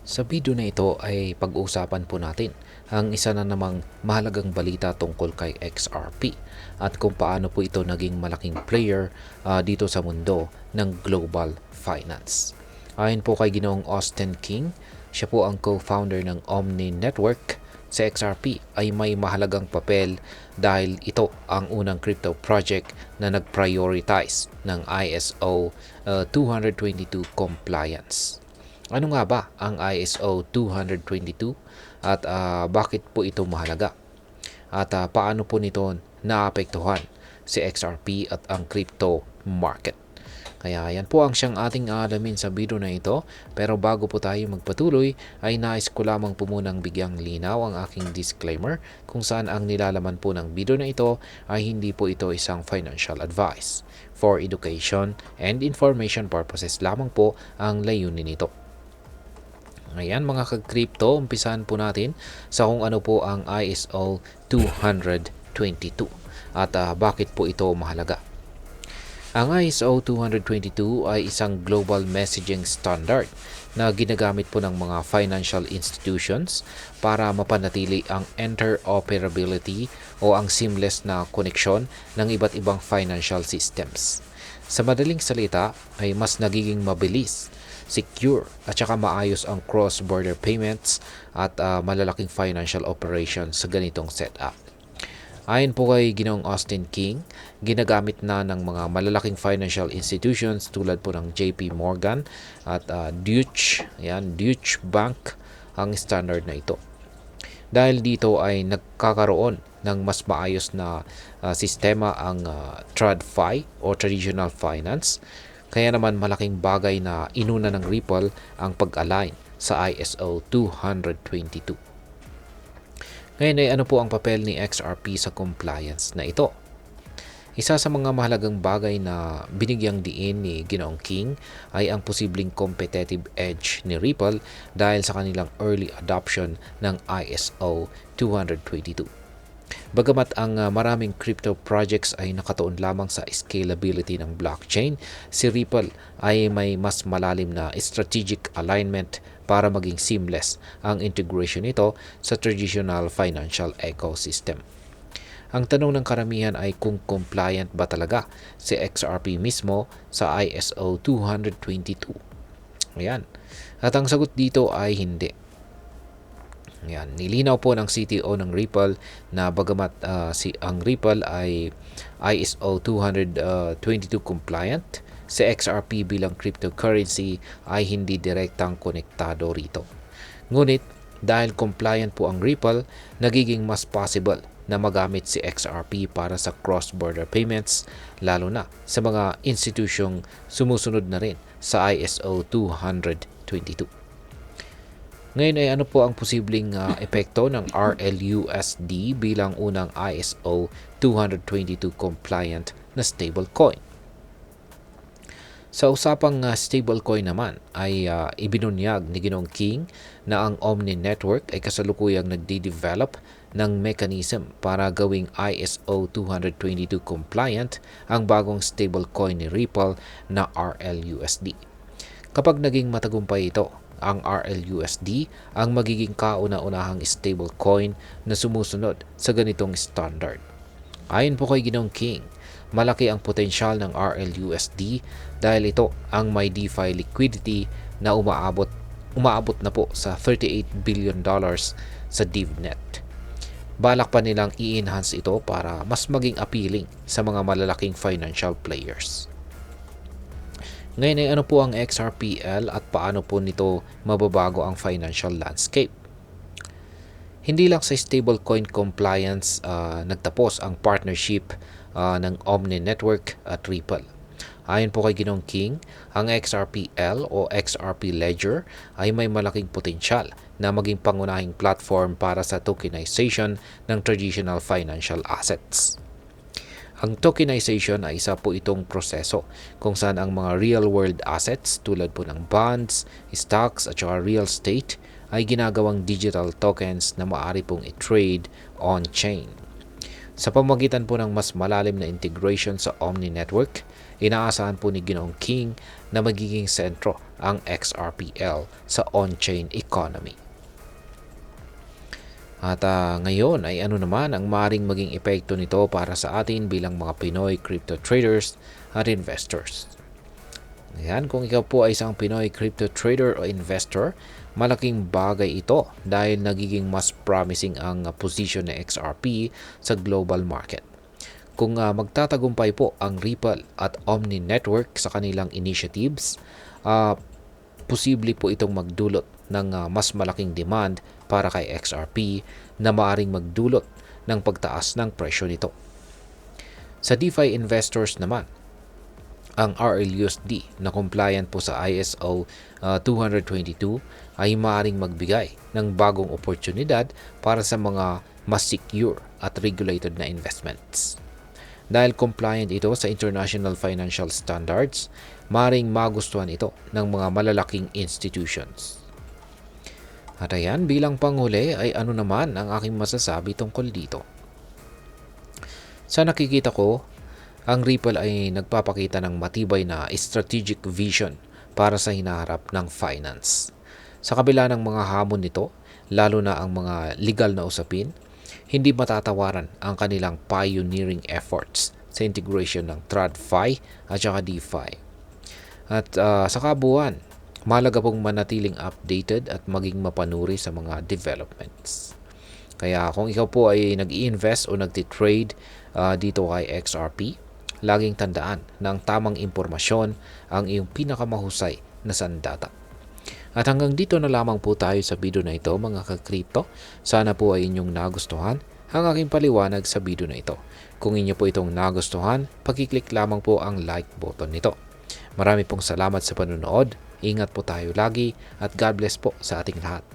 Sa video na ito ay pag-uusapan po natin ang isa na namang mahalagang balita tungkol kay XRP at kung paano po ito naging malaking player dito sa mundo ng global finance. Ayon po kay Ginoong Austin King, siya po ang co-founder ng Omni Network. Sa XRP ay may mahalagang papel dahil ito ang unang crypto project na nag-prioritize ng ISO 222 compliance. Ano nga ba ang ISO 222 at bakit po ito mahalaga? At paano po nito naapektuhan si XRP at ang crypto market? Kaya yan po ang siyang ating alamin sa video na ito. Pero bago po tayo magpatuloy ay nais ko lamang po munang bigyang linaw ang aking disclaimer kung saan ang nilalaman po ng video na ito ay hindi po ito isang financial advice. For education and information purposes lamang po ang layunin nito. Ayan mga ka-crypto, umpisahan po natin sa kung ano po ang ISO 222 at bakit po ito mahalaga. Ang ISO 222 ay isang global messaging standard na ginagamit po ng mga financial institutions para mapanatili ang interoperability o ang seamless na koneksyon ng iba't ibang financial systems. Sa madaling salita ay mas nagiging mabilis, secure at saka maayos ang cross-border payments at malalaking financial operations sa ganitong setup. Ayon po kay Ginoong Austin King, ginagamit na ng mga malalaking financial institutions tulad po ng JP Morgan at Deutsche Bank ang standard na ito. Dahil dito ay nagkakaroon ng mas maayos na sistema ang TradFi o Traditional Finance. Kaya naman malaking bagay na inuna ng Ripple ang pag-align sa ISO 222. Ngayon ay ano po ang papel ni XRP sa compliance na ito? Isa sa mga mahalagang bagay na binigyang diin ni Ginoong King ay ang posibleng competitive edge ni Ripple dahil sa kanilang early adoption ng ISO 222. Bagamat ang maraming crypto projects ay nakatuon lamang sa scalability ng blockchain, si Ripple ay may mas malalim na strategic alignment para maging seamless ang integration nito sa traditional financial ecosystem. Ang tanong ng karamihan ay kung compliant ba talaga si XRP mismo sa ISO 222. Ayan. At ang sagot dito ay hindi. Yan, nilinaw po ng CTO ng Ripple na bagamat ang Ripple ay ISO 222 compliant, si XRP bilang cryptocurrency ay hindi direktang konektado rito. Ngunit dahil compliant po ang Ripple, nagiging mas possible na magamit si XRP para sa cross-border payments, lalo na sa mga institusyong sumusunod na rin sa ISO 222. Ngayon ay ano po ang posibleng epekto ng RLUSD bilang unang ISO 222 compliant na stablecoin? Sa usapang stablecoin naman ay ibinunyag ni Ginoong King na ang Omni Network ay kasalukuyang nagde-develop ng mechanism para gawing ISO 222 compliant ang bagong stablecoin ni Ripple na RLUSD. Kapag naging matagumpay ito, ang RLUSD ang magiging kauna-unahang stablecoin na sumusunod sa ganitong standard. Ayon po kay Ginoong King, malaki ang potensyal ng RLUSD dahil ito ang may DeFi liquidity na umaabot na po sa $38 billion sa DevNet. Balak pa nilang i-enhance ito para mas maging appealing sa mga malalaking financial players. Ngayon ay ano po ang XRPL at paano po nito mababago ang financial landscape? Hindi lang sa stablecoin compliance nagtapos ang partnership ng Omni Network at Ripple. Ayon po kay Ginoong King, ang XRPL o XRP Ledger ay may malaking potensyal na maging pangunahing platform para sa tokenization ng traditional financial assets. Ang tokenization ay isa po itong proseso kung saan ang mga real-world assets tulad po ng bonds, stocks at saka real estate ay ginagawang digital tokens na maaari pong i-trade on-chain. Sa pamamagitan po ng mas malalim na integration sa Omni Network, inaasahan po ni Ginoong King na magiging sentro ang XRPL sa on-chain economy. At ngayon ay ano naman ang maaaring maging epekto nito para sa atin bilang mga Pinoy crypto traders at investors. Ayan, kung ikaw po ay isang Pinoy crypto trader o investor, malaking bagay ito dahil nagiging mas promising ang position ng XRP sa global market. Kung magtatagumpay po ang Ripple at Omni Network sa kanilang initiatives, posible po itong magdulot ng mas malaking demand para kay XRP na maaring magdulot ng pagtaas ng presyo nito. Sa DeFi investors naman, ang RLUSD na compliant po sa ISO 222 ay maaaring magbigay ng bagong oportunidad para sa mga mas secure at regulated na investments. Dahil compliant ito sa international financial standards, maaaring magustuhan ito ng mga malalaking institutions. At ayan, bilang panghuli ay ano naman ang aking masasabi tungkol dito. Sa nakikita ko, ang Ripple ay nagpapakita ng matibay na strategic vision para sa hinaharap ng finance. Sa kabila ng mga hamon nito, lalo na ang mga legal na usapin, hindi matatawaran ang kanilang pioneering efforts sa integration ng TradFi at saka DeFi. At sa kabuuan, mahalaga pong manatiling updated at maging mapanuri sa mga developments. Kaya kung ikaw po ay nag-i-invest o nagtitrade dito kay XRP, laging tandaan na ang tamang impormasyon ang iyong pinakamahusay na sandata. At hanggang dito na lamang po tayo sa video na ito mga ka-crypto. Sana po ay inyong nagustuhan ang aking paliwanag sa video na ito. Kung inyo po itong nagustuhan, pakiclick lamang po ang like button nito. Marami pong salamat sa panonood. Ingat po tayo lagi at God bless po sa ating lahat.